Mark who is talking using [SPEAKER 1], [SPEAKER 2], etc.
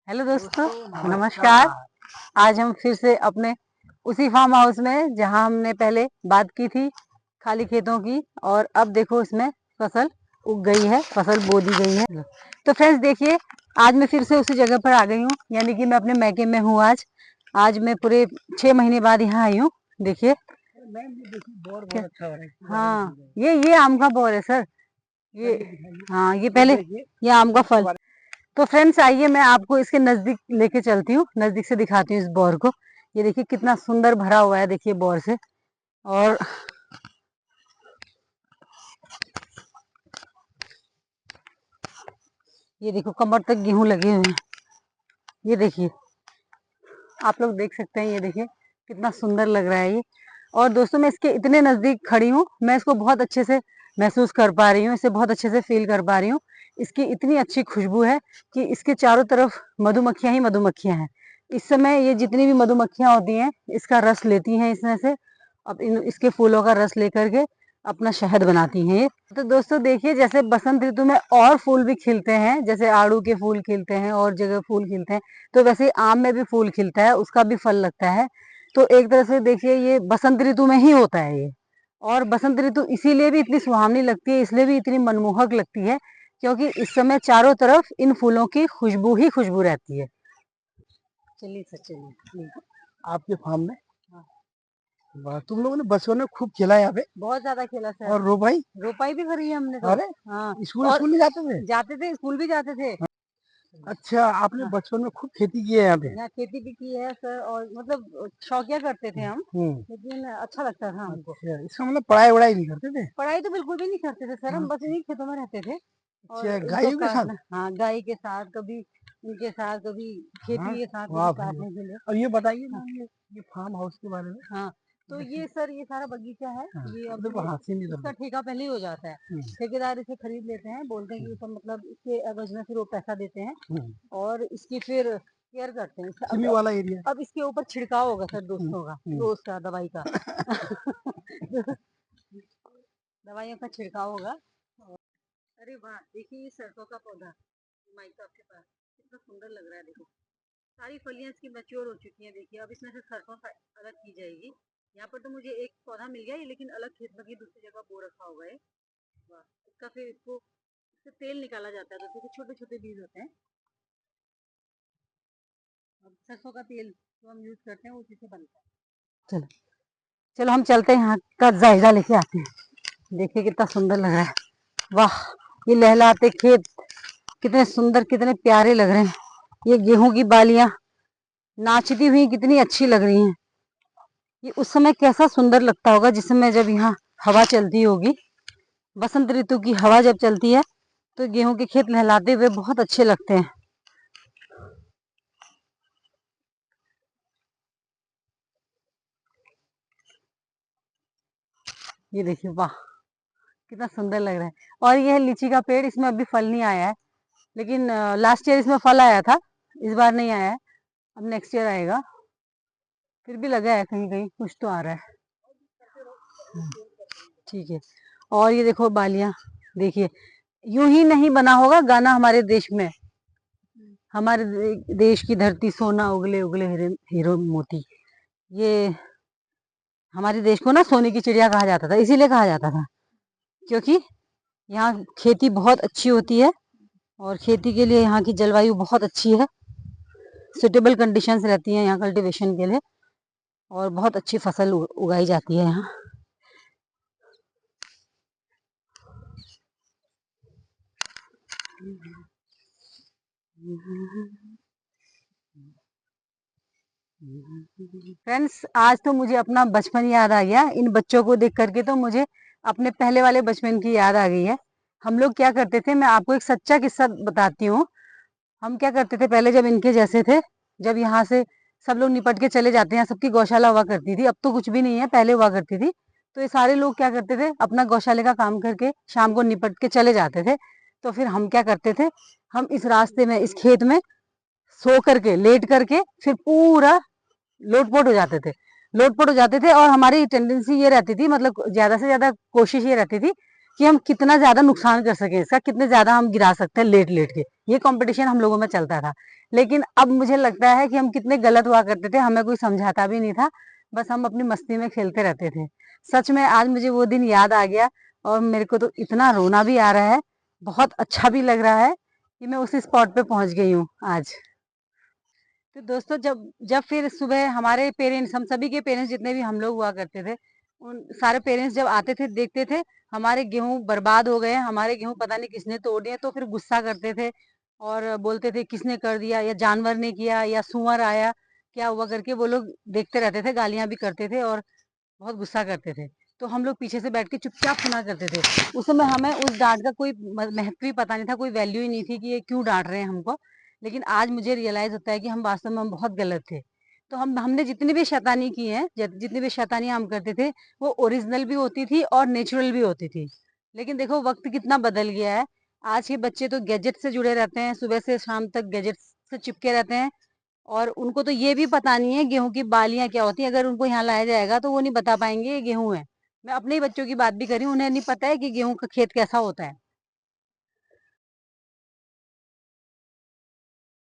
[SPEAKER 1] Hello दोस्तों, नमस्कार। आज हम फिर से अपने उसी फार्म हाउस में जहां हमने पहले बात की थी खाली खेतों की, और अब देखो इसमें फसल उग गई है, फसल बो दी गई है। तो फ्रेंड्स देखिए, आज मैं फिर से उसी जगह पर आ गई हूँ, यानी कि मैं अपने मैके में हूँ। आज मैं पूरे 6 महीने बाद यहाँ आई हूँ। देखिए बहुत अच्छा हो रहा है। हाँ, ये आम का बोर है सर। ये हाँ, ये पहले ये आम का फल। तो फ्रेंड्स आइए, मैं आपको इसके नजदीक लेके चलती हूँ, नजदीक से दिखाती हूँ इस बोर को। ये देखिए कितना सुंदर भरा हुआ है, देखिए बोर से। और ये देखो कमर तक गेहूं लगे हुए हैं। ये देखिए, आप लोग देख सकते हैं, ये देखिए कितना सुंदर लग रहा है ये। और दोस्तों मैं इसके इतने नजदीक खड़ी हूँ, मैं इसको बहुत अच्छे से महसूस कर पा रही हूँ, इसे बहुत अच्छे से फील कर पा रही हूँ। इसकी इतनी अच्छी खुशबू है कि इसके चारों तरफ मधुमक्खियां ही मधुमक्खियां हैं। इस समय ये जितनी भी मधुमक्खियां होती हैं इसका रस लेती हैं इसमें से। अब इसके फूलों का रस लेकर के अपना शहद बनाती हैं ये। तो दोस्तों देखिए, जैसे बसंत ऋतु में और फूल भी खिलते हैं, जैसे आड़ू के फूल खिलते हैं और जगह फूल खिलते हैं, तो वैसे ही आम में भी फूल खिलता है, उसका भी फल लगता है। तो एक तरह से देखिए ये बसंत ऋतु में ही होता है ये। और बसंत ऋतु इसीलिए भी इतनी सुहावनी लगती है, इसलिए भी इतनी मनमोहक लगती है, क्योंकि इस समय चारों तरफ इन फूलों की खुशबू ही खुशबू रहती है। चलिए सर, चलिए
[SPEAKER 2] आपके फार्म में। वाह, तुम लोगों ने बचपन में खूब खेला यहाँ पे।
[SPEAKER 1] बहुत ज्यादा खेला सर।
[SPEAKER 2] और
[SPEAKER 1] रोपाई भी करी है हमने तो।
[SPEAKER 2] अरे
[SPEAKER 1] हाँ,
[SPEAKER 2] स्कूल नहीं
[SPEAKER 1] जाते थे, स्कूल भी जाते थे।
[SPEAKER 2] अच्छा, आपने बचपन में खूब खेती की है यहाँ पे।
[SPEAKER 1] यहाँ खेती भी की है सर, और मतलब शौकिया करते थे हम, लेकिन अच्छा लगता था हमको।
[SPEAKER 2] अच्छा, इसका मतलब पढ़ाई वढ़ाई नहीं करते थे?
[SPEAKER 1] पढ़ाई तो बिल्कुल भी नहीं करते थे सर, हम बस इन्हीं खेतों में रहते थे। और
[SPEAKER 2] अच्छा,
[SPEAKER 1] इनको
[SPEAKER 2] गायों के साथ?
[SPEAKER 1] काटना, हाँ गाय के साथ, कभी उनके साथ, कभी खेती के साथ,
[SPEAKER 2] वाह
[SPEAKER 1] कभी
[SPEAKER 2] भाई।
[SPEAKER 1] काटने के लिए।
[SPEAKER 2] और ये बताइए ना, ये फार्म हाउस के बारे में।
[SPEAKER 1] हाँ, तो ये सर ये सारा बगीचा है। ये अब
[SPEAKER 2] देखो हाथ से नहीं
[SPEAKER 1] इसका ठेका पहले ही हो जाता है। ठेकेदार इसे खरीद लेते हैं, बोलते हैं कि सब मतलब इसके एवज में फिर वो पैसा देते हैं और इसकी फिर केयर करते हैं।
[SPEAKER 2] सिमी वाला एरिया।
[SPEAKER 1] अब इसके ऊपर छिड़काव होगा सर दोस्तों का, रोज का दवाई का दवाइयों का छिड़काव होगा। अरे वाह, देखिए ये सरसों का पौधा माइक आपके पास कितना सुंदर लग रहा है। देखो सारी फलियां इसकी मैच्योर हो चुकी हैं। देखिए अब इसमें से सरसों अलग की जाएगी। यहाँ पर तो मुझे एक पौधा मिल गया ये, लेकिन अलग खेत में की दूसरी जगह बो रखा होगा है। वाह, इसका फिर इससे तेल निकाला जाता है, तो क्योंकि छोटे छोटे बीज होते हैं। अब सरसों का तेल जो हम यूज करते हैं उसी से बनता है। चलो चलो हम चलते हैं, यहाँ का जायजा लेके आते हैं। देखिए कितना सुंदर लग रहा है। वाह, ये लहलाते खेत कितने सुंदर, कितने प्यारे लग रहे हैं। ये गेहूं की बालियां नाचती हुई कितनी अच्छी लग रही हैं। ये उस समय कैसा सुंदर लगता होगा जिस समय जब यहाँ हवा चलती होगी। बसंत ऋतु की हवा जब चलती है तो गेहूं के खेत लहलाते हुए बहुत अच्छे लगते हैं। ये देखिए, वाह कितना सुंदर लग रहा है। और ये है लीची का पेड़, इसमें अभी फल नहीं आया है, लेकिन लास्ट ईयर इसमें फल आया था, इस बार नहीं आया है। अब नेक्स्ट ईयर आएगा। फिर भी लगा है कहीं कहीं कुछ तो आ रहा है। ठीक है। और ये देखो बालियां, देखिए यूं ही नहीं बना होगा गाना हमारे देश में। हमारे देश की धरती सोना उगले उगले हीरो मोती। ये हमारे देश को ना सोने की चिड़िया कहा जाता था, इसीलिए कहा जाता था क्योंकि यहाँ खेती बहुत अच्छी होती है, और खेती के लिए यहाँ की जलवायु बहुत अच्छी है। सुटेबल कंडीशंस रहती हैं यहाँ कल्टीवेशन के लिए, और बहुत अच्छी फसल उगाई जाती है यहाँ। फ्रेंड्स आज तो मुझे अपना बचपन याद आ गया। इन बच्चों को देख करके तो मुझे अपने पहले वाले बचपन की याद आ गई है। हम लोग क्या करते थे, मैं आपको एक सच्चा किस्सा बताती हूँ। हम क्या करते थे पहले, जब इनके जैसे थे, जब यहाँ से सब लोग निपट के चले जाते हैं, सबकी गौशाला हुआ करती थी, अब तो कुछ भी नहीं है, पहले हुआ करती थी। तो ये सारे लोग क्या करते थे, अपना गौशाले का काम करके शाम को निपट के चले जाते थे। तो फिर हम क्या करते थे, हम इस रास्ते में, इस खेत में सो करके, लेट करके, फिर पूरा लोटपोट हो जाते थे। लोटपोट हो जाते थे, और हमारी टेंडेंसी ये रहती थी, मतलब ज्यादा से ज्यादा कोशिश ये रहती थी कि हम कितना ज्यादा नुकसान कर सके इसका, कितने ज्यादा हम गिरा सकते हैं लेट लेट के। ये कंपटीशन हम लोगों में चलता था। लेकिन अब मुझे लगता है कि हम कितने गलत हुआ करते थे, हमें कोई समझाता भी नहीं था, बस हम अपनी मस्ती में खेलते रहते थे। सच में आज मुझे वो दिन याद आ गया और मेरे को तो इतना रोना भी आ रहा है, बहुत अच्छा भी लग रहा है कि मैं उस स्पॉट पे पहुंच गई हूँ आज। तो दोस्तों जब जब फिर सुबह हमारे पेरेंट्स, हम सभी के पेरेंट्स जितने भी हम लोग हुआ करते थे, उन सारे पेरेंट्स जब आते थे देखते थे हमारे गेहूं बर्बाद हो गए हैं, हमारे गेहूं पता नहीं किसने तोड़ दिए, तो फिर गुस्सा करते थे और बोलते थे किसने कर दिया, या जानवर ने किया, या सुअर आया, क्या हुआ करके वो लोग देखते रहते थे, गालियां भी करते थे और बहुत गुस्सा करते थे। तो हम लोग पीछे से बैठ के चुपचाप सुना करते थे। उस समय हमें उस डांट का कोई महत्व ही पता नहीं था, कोई वैल्यू ही नहीं थी कि ये क्यों डांट रहे हैं हमको। लेकिन आज मुझे रियलाइज होता है कि हम वास्तव में हम बहुत गलत थे। तो हमने जितनी भी शैतानी की है, जितनी भी शैतानियां हम करते थे, वो ओरिजिनल भी होती थी और नेचुरल भी होती थी। लेकिन देखो वक्त कितना बदल गया है। आज के बच्चे तो गैजेट से जुड़े रहते हैं, सुबह से शाम तक गैजेट से चिपके रहते हैं और उनको तो ये भी पता नहीं है गेहूं की बालियां क्या होती है। अगर उनको यहाँ लाया जाएगा तो वो नहीं बता पाएंगे ये गेहूं है। मैं अपने ही बच्चों की बात भी करी, उन्हें नहीं पता है कि गेहूं का खेत कैसा होता है।